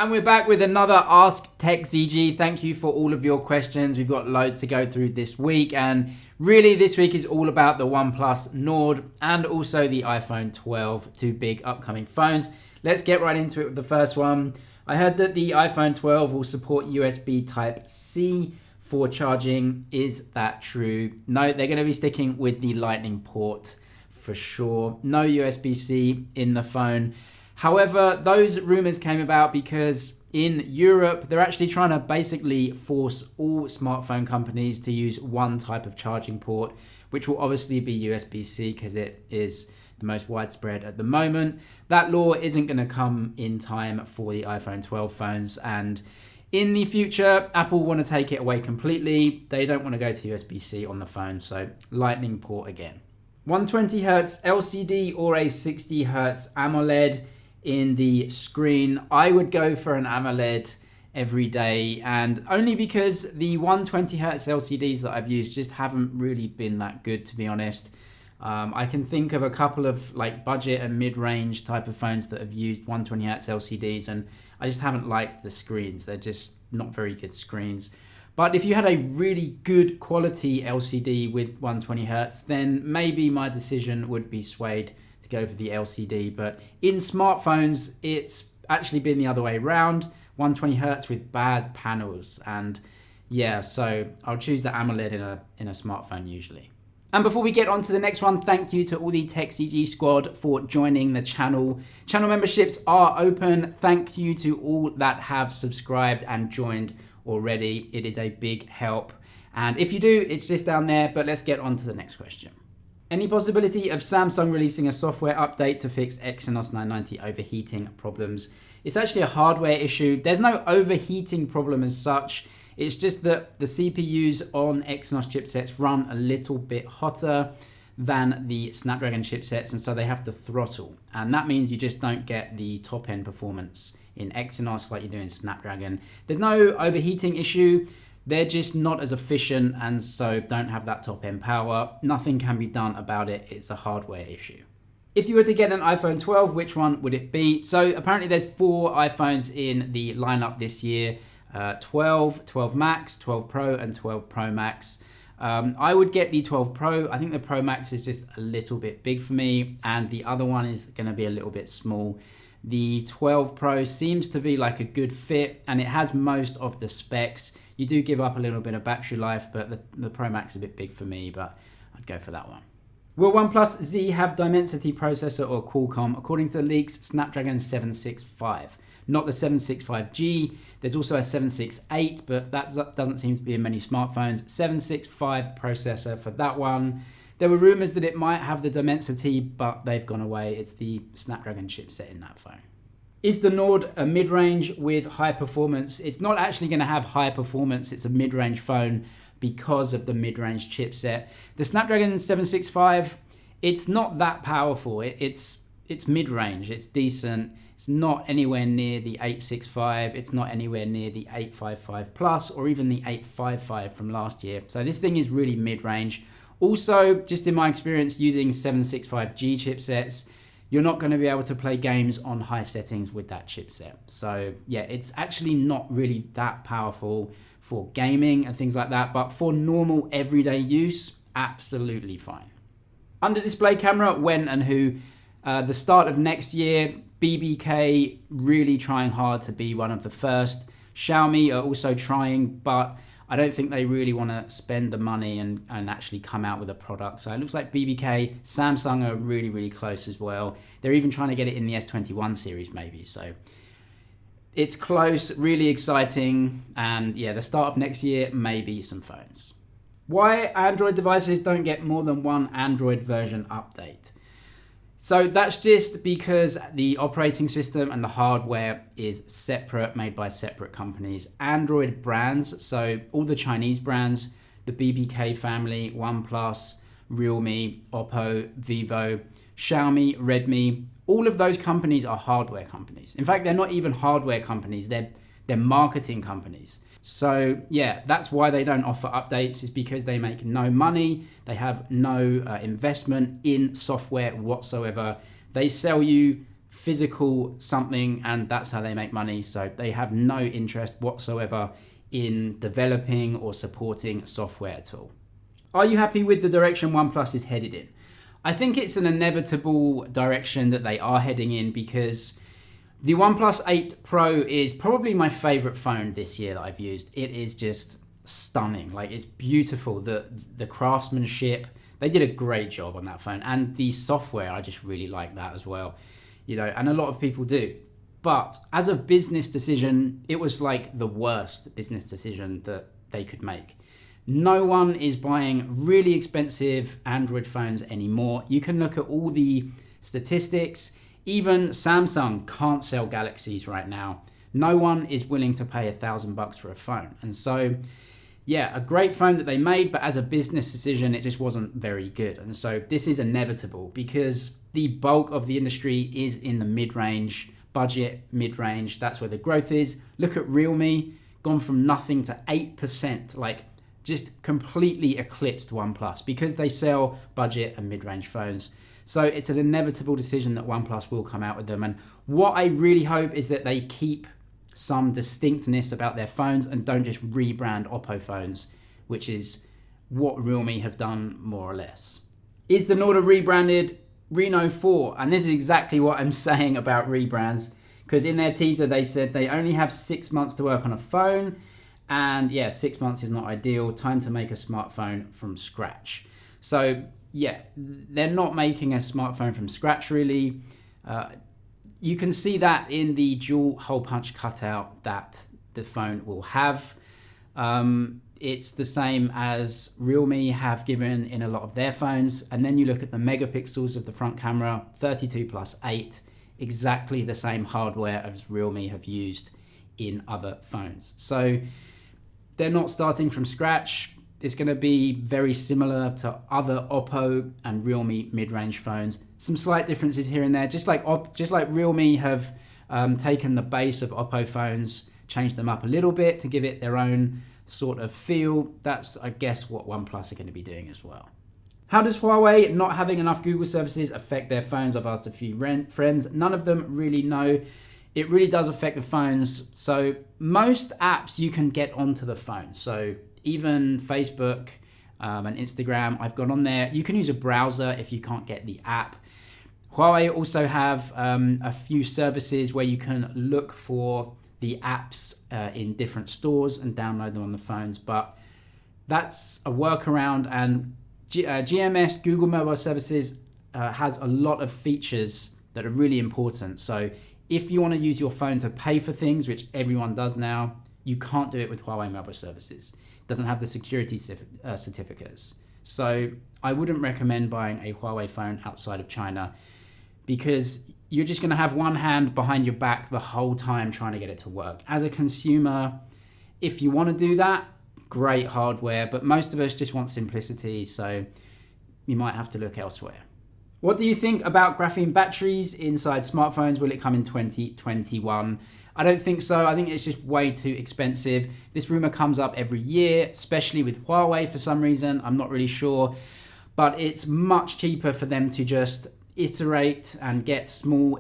And we're back with another Ask Tech ZG. Thank you for all of your questions. We've got loads to go through this week. And really this week is all about the OnePlus Nord and also the iPhone 12, two big upcoming phones. Let's get right into it with the first one. I heard that the iPhone 12 will support USB Type-C for charging. Is that true? No, they're going to be sticking with the Lightning port for sure. No USB-C in the phone. However, those rumors came about because in Europe, they're actually trying to basically force all smartphone companies to use one type of charging port, which will obviously be USB-C because it is the most widespread at the moment. That law isn't going to come in time for the iPhone 12 phones, and in the future, Apple want to take it away completely. They don't want to go to USB-C on the phone, so Lightning port again. 120Hz LCD or a 60Hz AMOLED in the screen. I would go for an AMOLED every day, and only because the 120Hz LCDs that I've used just haven't really been that good, to be honest. I can think of a couple of like budget and mid-range type of phones that have used 120Hz LCDs, and I just haven't liked the screens. They're just not very good screens. But if you had a really good quality LCD with 120Hz, then maybe my decision would be swayed to go for the LCD. But in smartphones, it's actually been the other way around. 120Hz with bad panels. And yeah, so I'll choose the AMOLED in a smartphone usually. And before we get on to the next one, thank you to all the TechCG squad for joining the channel. Channel memberships are open. Thank you to all that have subscribed and joined already. It is a big help. And if you do, it's just down there. But let's get on to the next question. Any possibility of Samsung releasing a software update to fix Exynos 990 overheating problems? It's actually a hardware issue. There's no overheating problem as such. It's just that the CPUs on Exynos chipsets run a little bit hotter than the Snapdragon chipsets, and so they have to throttle. And that means you just don't get the top end performance in Exynos like you do in Snapdragon. There's no overheating issue. They're just not as efficient and so don't have that top end power. Nothing can be done about it. It's a hardware issue. If you were to get an iPhone 12, which one would it be? So apparently there's 4 iPhones in the lineup this year. 12, 12 Max, 12 Pro and 12 Pro Max. I would get the 12 Pro. I think the Pro Max is just a little bit big for me, and the other one is going to be a little bit small. The 12 Pro seems to be like a good fit, and it has most of the specs. You do give up a little bit of battery life, but the Pro Max is a bit big for me, but I'd go for that one. Will OnePlus Z have Dimensity processor or Qualcomm? According to the leaks, Snapdragon 765. Not the 765G. There's also a 768, but that doesn't seem to be in many smartphones. 765 processor for that one. There were rumors that it might have the Dimensity, but they've gone away. It's the Snapdragon chipset in that phone. Is the Nord a mid-range with high performance? It's not actually going to have high performance. It's a mid-range phone because of the mid-range chipset. The Snapdragon 765, it's not that powerful. It's mid-range. It's decent. It's not anywhere near the 865. It's not anywhere near the 855 Plus or even the 855 from last year. So this thing is really mid-range. Also, just in my experience using 765G chipsets, you're not going to be able to play games on high settings with that chipset. So yeah, it's actually not really that powerful for gaming and things like that, but for normal everyday use, absolutely fine. Under display camera, when and who? The start of next year, BBK really trying hard to be one of the first. Xiaomi are also trying, but I don't think they really want to spend the money and actually come out with a product. So it looks like BBK, Samsung are really, really close as well. They're even trying to get it in the S21 series maybe. So it's close, really exciting. And yeah, the start of next year, maybe some phones. Why Android devices don't get more than one Android version update? So that's just because the operating system and the hardware is separate, made by separate companies. Android brands, so all the Chinese brands, the BBK family, OnePlus, Realme, Oppo, Vivo, Xiaomi, Redmi, all of those companies are hardware companies. In fact, they're not even hardware companies, they're marketing companies. So yeah, that's why they don't offer updates, is because they make no money. They have no investment in software whatsoever. They sell you physical something, and that's how they make money. So they have no interest whatsoever in developing or supporting software at all. Are you happy with the direction OnePlus is headed in? I think it's an inevitable direction that they are heading in, because the OnePlus 8 Pro is probably my favorite phone this year that I've used. It is just stunning. Like, it's beautiful. The craftsmanship, they did a great job on that phone, and the software, I just really like that as well. You know, and a lot of people do. But as a business decision, it was like the worst business decision that they could make. No one is buying really expensive Android phones anymore. You can look at all the statistics. Even Samsung can't sell Galaxies right now. No one is willing to pay $1,000 for a phone. And so, yeah, a great phone that they made, but as a business decision, it just wasn't very good. And so this is inevitable, because the bulk of the industry is in the mid-range, budget mid-range. That's where the growth is. Look at Realme, gone from nothing to 8%, like just completely eclipsed OnePlus, because they sell budget and mid-range phones. So it's an inevitable decision that OnePlus will come out with them. And what I really hope is that they keep some distinctness about their phones and don't just rebrand Oppo phones, which is what Realme have done more or less. Is the Nord a rebranded Reno 4? And this is exactly what I'm saying about rebrands, because in their teaser they said they only have 6 months to work on a phone, and yeah, 6 months is not ideal. Time to make a smartphone from scratch. So yeah, they're not making a smartphone from scratch really. You can see that in the dual hole punch cutout that the phone will have. It's the same as Realme have given in a lot of their phones. And then you look at the megapixels of the front camera, 32+8, exactly the same hardware as Realme have used in other phones. So they're not starting from scratch. It's going to be very similar to other Oppo and Realme mid-range phones. Some slight differences here and there, just like Realme have taken the base of Oppo phones, changed them up a little bit to give it their own sort of feel. That's, I guess, what OnePlus are going to be doing as well. How does Huawei not having enough Google services affect their phones? I've asked a few friends. None of them really know. It really does affect the phones. So most apps you can get onto the phone. So even Facebook and Instagram, I've got on there. You can use a browser if you can't get the app. Huawei also have a few services where you can look for the apps in different stores and download them on the phones. But that's a workaround, and GMS, Google Mobile Services, has a lot of features that are really important. So if you want to use your phone to pay for things, which everyone does now, you can't do it with Huawei Mobile Services. It doesn't have the security certificates. So I wouldn't recommend buying a Huawei phone outside of China, because you're just going to have one hand behind your back the whole time trying to get it to work. As a consumer, if you want to do that, great hardware, but most of us just want simplicity, so you might have to look elsewhere. What do you think about graphene batteries inside smartphones? Will it come in 2021? I don't think so. I think it's just way too expensive. This rumor comes up every year, especially with Huawei for some reason. I'm not really sure, but it's much cheaper for them to just iterate and get small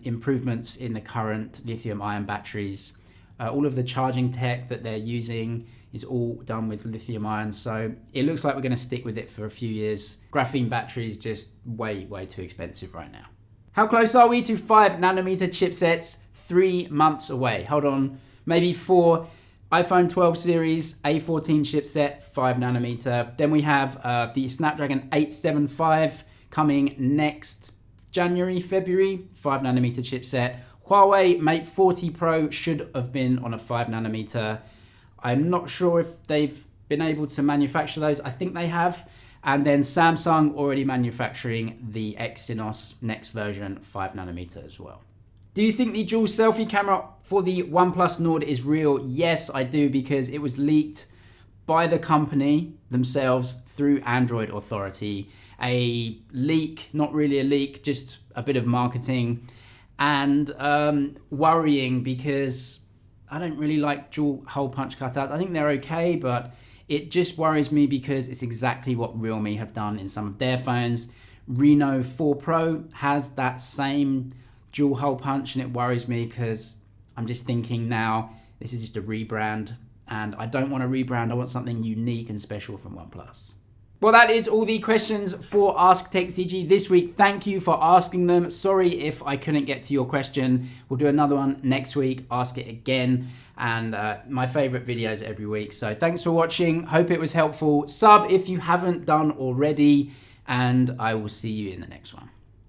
improvements in the current lithium-ion batteries. All of the charging tech that they're using is all done with lithium ion, so it looks like we're going to stick with it for a few years. Graphene batteries just way too expensive right now. How close are we to 5nm chipsets? 3 months away. Hold on, maybe 4. iPhone 12 series, A14 chipset, 5nm. Then we have the Snapdragon 875 coming next January, February, 5nm chipset. Huawei Mate 40 Pro should have been on a 5nm. I'm not sure if they've been able to manufacture those. I think they have. And then Samsung already manufacturing the Exynos next version, 5nm as well. Do you think the dual selfie camera for the OnePlus Nord is real? Yes, I do, because it was leaked by the company themselves through Android Authority. A leak, not really a leak, just a bit of marketing. And worrying, because I don't really like dual hole punch cutouts. I think they're okay, but it just worries me because it's exactly what Realme have done in some of their phones. Reno 4 Pro has that same dual hole punch, and it worries me because I'm just thinking now this is just a rebrand, and I don't want a rebrand. I want something unique and special from OnePlus. Well, that is all the questions for Ask Tech ZG this week. Thank you for asking them. Sorry if I couldn't get to your question. We'll do another one next week. Ask it again. And my favorite videos every week. So thanks for watching. Hope it was helpful. Sub if you haven't done already. And I will see you in the next one.